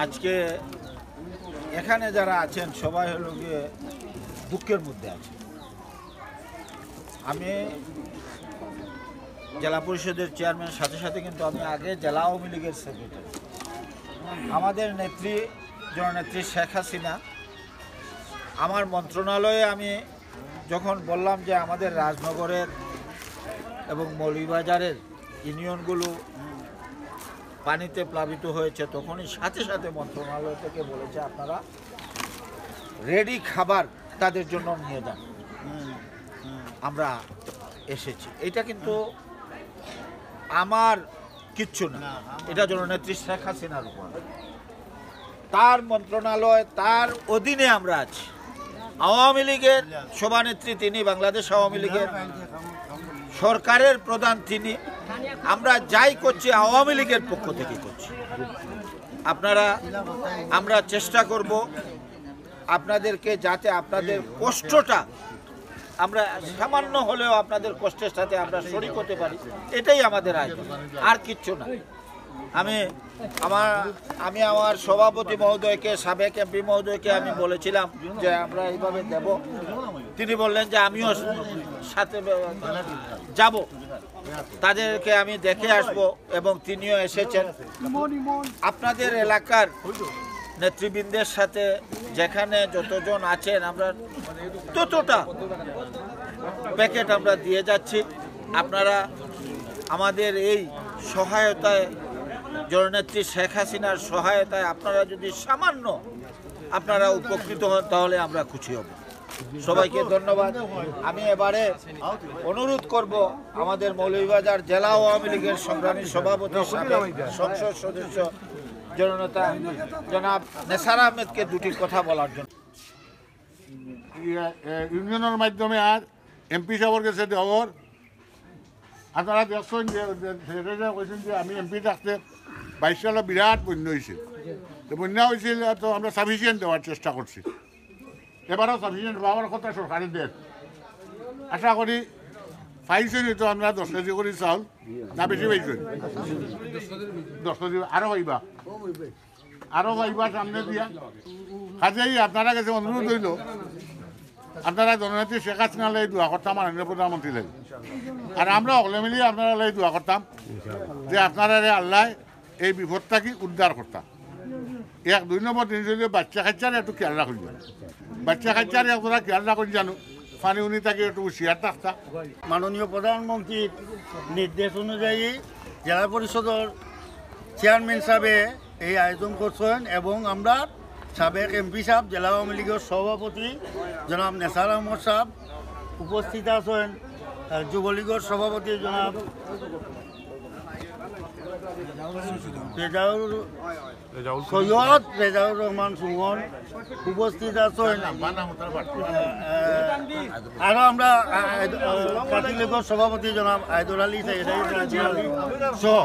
আজকে এখানে যারা আছেন সবাই হলো গিয়ে দুঃখের মধ্যে আছে। আমি জেলা পরিষদের চেয়ারম্যানের সাথে সাথে কিন্তু আমি আগে জেলা আওয়ামী লীগের সেক্রেটারি। আমাদের নেত্রী জননেত্রী শেখ হাসিনা আমার মন্ত্রণালয়ে আমি যখন বললাম যে আমাদের রাজনগরের এবং মৌলভীবাজারের ইউনিয়নগুলো পানিতে প্লাবিত হয়েছে, তখনই সাথে সাথে মন্ত্রণালয় থেকে বলেছে আপনারা রেডি খাবার তাদের জন্য নিয়ে যান। আমরা এসেছি। এটা কিন্তু আমার কিচ্ছু না, এটা জননেত্রী শেখ হাসিনার উপর, তার মন্ত্রণালয়, তার অধীনে আমরা আছি। আওয়ামী লীগের সভানেত্রী তিনি, বাংলাদেশ আওয়ামী লীগের সরকারের প্রধান তিনি। আমরা যাই করছি আওয়ামী লীগের পক্ষ থেকে করছি। আমরা চেষ্টা করব আপনাদেরকে যাতে আপনাদের কষ্টটা আমরা সামান্য হলেও আপনাদের কষ্টের সাথে আমরা শরিক হতে পারি, এটাই আমাদের আয়োজন, আর কিচ্ছু না। আমি আমার সভাপতি মহোদয়কে, সাবেক এমপি মহোদয়কে আমি বলেছিলাম যে আমরা এইভাবে দেব। তিনি বললেন যে আমিও সাথে যাব, তাদেরকে আমি দেখে আসব, এবং তিনিও এসেছেন। আপনাদের এলাকার নেতৃবৃন্দের সাথে যেখানে যতজন আছেন আমরা ততটা প্যাকেট আমরা দিয়ে যাচ্ছি। আপনারা আমাদের এই সহায়তায়, জননেত্রী শেখ হাসিনার সহায়তায় আপনারা যদি সামান্য আপনারা উপকৃত হন তাহলে আমরা খুশি হব। সবাইকে ধন্যবাদ। আমি এবারে অনুরোধ করব আমাদের মৌলভীবাজার জেলা আওয়ামী লীগের সংগ্রামী সভাপতি, সংসদ সদস্য জননেতা জনাব নেসার আহমেদকে দুটি কথা বলার জন্য। ইউনিয়নের মাধ্যমে আর এমপি সাহেবের কাছে দেওয়ার আপনারা দেখছেন যে কইছেন যে আমি এমপি থাকতে 22 সালে বিরাট বন্যা হয়েছিল। বন্যা হয়েছিল তো আমরা সাফিসিয়েন্ট দেওয়ার চেষ্টা করছি। এবারও সাফিসিয়েন্ট পাওয়ার কথা সরকারি দেশ। আশা করি পাইছেন তো আমরা 10 কেজি করে চাউল, না বেশি পাইছেন? 10 কেজি আরও পাইবা সামনে দিয়া। কাজেই আপনারা কাছে অনুরোধ হইল আপনারা জননেত্রী শেখ হাসিনা লাই দোয়া করতাম, মাননীয় প্রধানমন্ত্রী লাই, আর আমরা সকলে মিলিয়ে আপনারা লাই দোয়া করতাম যে আপনারা আল্লাহ এই বিপদটা কি উদ্ধার করতাম। 1-2 নম্বর জিনিস হইলে বাচ্চা কাচ্চার একটু খেয়াল রাখুন, বাচ্চা কাচ্চার আপনারা খেয়াল রাখুন জানো, পানি উনি তাকে একটু হুঁশিয়ার থাকতা। মাননীয় প্রধানমন্ত্রীর নির্দেশ অনুযায়ী জেলা পরিষদের চেয়ারম্যান সাহেবে এই আয়োজন করছেন, এবং আমরা সাবেক এমপি সাহেব, জেলা আওয়ামী লীগের সভাপতি জনাব নেসার আহমদ সাহেব উপস্থিত আছেন, যুবলীগের সভাপতি জনাব সৈয়দ রেজাউর রহমান সুমন উপস্থিত আছেন, আরও আমরা পার্টি লীগের সভাপতি জনাব আইদুল আলী সহ